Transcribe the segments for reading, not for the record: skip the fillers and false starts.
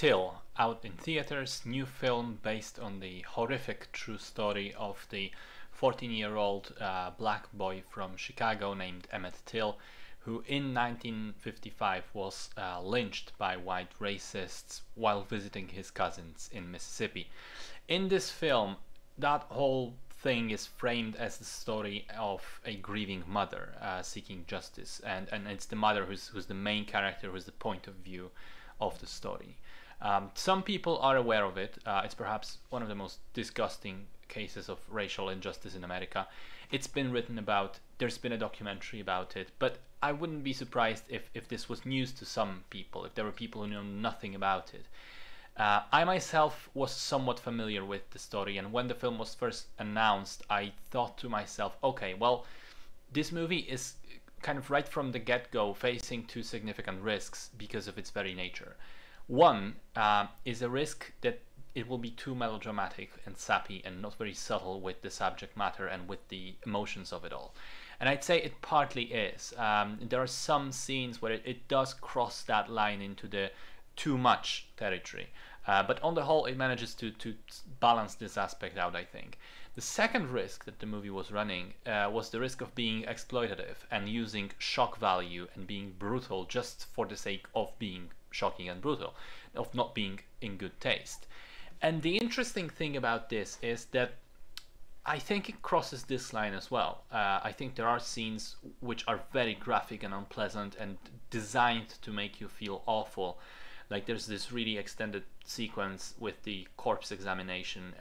Till, out in theaters, new film based on the horrific true story of the 14-year-old black boy from Chicago named Emmett Till, who in 1955 was lynched by white racists while visiting his cousins in Mississippi. In this film, that whole thing is framed as the story of a grieving mother seeking justice, and it's the mother who's the main character, who's the point of view of the story. Some people are aware of it. It's perhaps one of the most disgusting cases of racial injustice in America. It's been written about, there's been a documentary about it, but I wouldn't be surprised if this was news to some people, if there were people who know nothing about it. I myself was somewhat familiar with the story, and when the film was first announced, I thought to myself, okay, well, this movie is kind of right from the get-go facing two significant risks because of its very nature. One is a risk that it will be too melodramatic and sappy and not very subtle with the subject matter and with the emotions of it all. And I'd say it partly is. There are some scenes where it does cross that line into the too much territory. But on the whole, it manages to balance this aspect out, I think. The second risk that the movie was running was the risk of being exploitative and using shock value and being brutal just for the sake of being shocking and brutal, of not being in good taste. And the interesting thing about this is that I think it crosses this line as well. I think there are scenes which are very graphic and unpleasant and designed to make you feel awful. Like there's this really extended sequence with the corpse examination.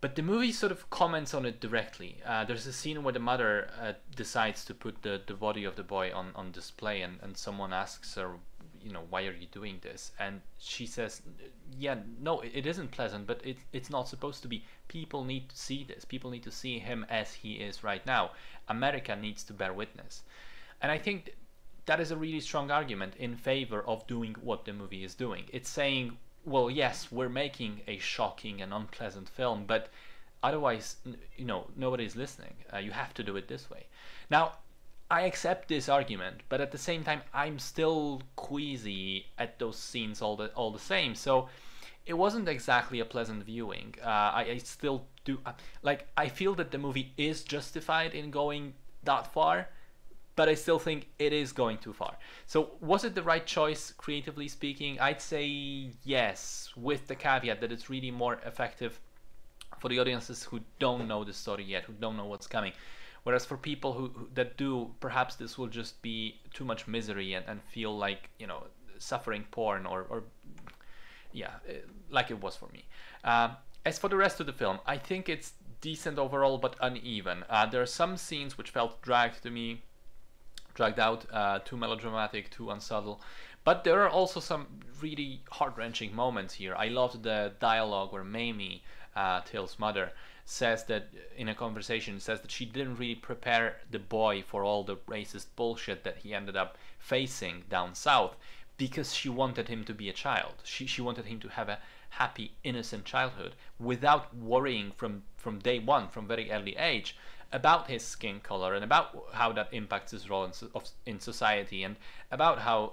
But the movie sort of comments on it directly. There's a scene where the mother decides to put the body of the boy on display, and someone asks her, you know, why are you doing this? And she says, yeah, no, it isn't pleasant, but it's not supposed to be. People need to see this. People need to see him as he is right now. America needs to bear witness. And I think that is a really strong argument in favor of doing what the movie is doing. It's saying, well, yes, we're making a shocking and unpleasant film, but otherwise, you know, nobody's listening. You have to do it this way. Now, I accept this argument, but at the same time, I'm still queasy at those scenes all the same. So it wasn't exactly a pleasant viewing. I still do, like, I feel that the movie is justified in going that far, but I still think it is going too far. So was it the right choice, creatively speaking? I'd say yes, with the caveat that it's really more effective for the audiences who don't know the story yet, who don't know what's coming. Whereas for people who that do, perhaps this will just be too much misery and feel like, you know, suffering porn or yeah, like it was for me. As for the rest of the film, I think it's decent overall, but uneven. There are some scenes which felt dragged out, too melodramatic, too unsubtle. But there are also some really heart-wrenching moments here. I loved the dialogue where Mamie, Till's mother, says that in a conversation, says that she didn't really prepare the boy for all the racist bullshit that he ended up facing down south, because she wanted him to be a child. She wanted him to have a happy, innocent childhood without worrying from day one, from very early age, about his skin color and about how that impacts his role in society, and about how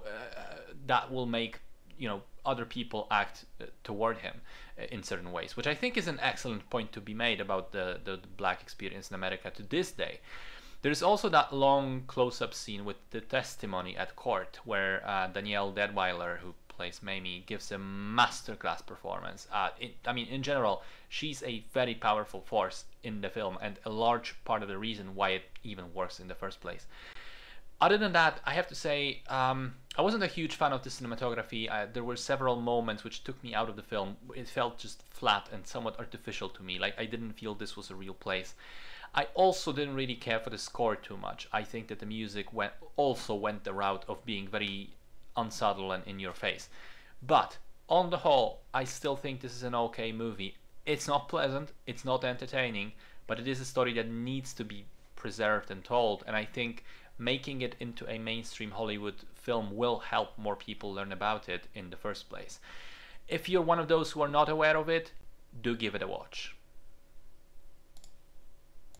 that will make, you know, other people act toward him in certain ways, which I think is an excellent point to be made about the black experience in America to this day. There's also that long close-up scene with the testimony at court where Danielle Deadwyler, who plays Mamie, gives a masterclass performance. I mean, in general, she's a very powerful force in the film and a large part of the reason why it even works in the first place. Other than that, I have to say, I wasn't a huge fan of the cinematography. There were several moments which took me out of the film. It felt just flat and somewhat artificial to me, like I didn't feel this was a real place. I also didn't really care for the score too much. I think that the music also went the route of being very unsubtle and in your face. But on the whole, I still think this is an okay movie. It's not pleasant, it's not entertaining, but it is a story that needs to be preserved and told, and I think making it into a mainstream Hollywood film will help more people learn about it in the first place. If you're one of those who are not aware of it, do give it a watch.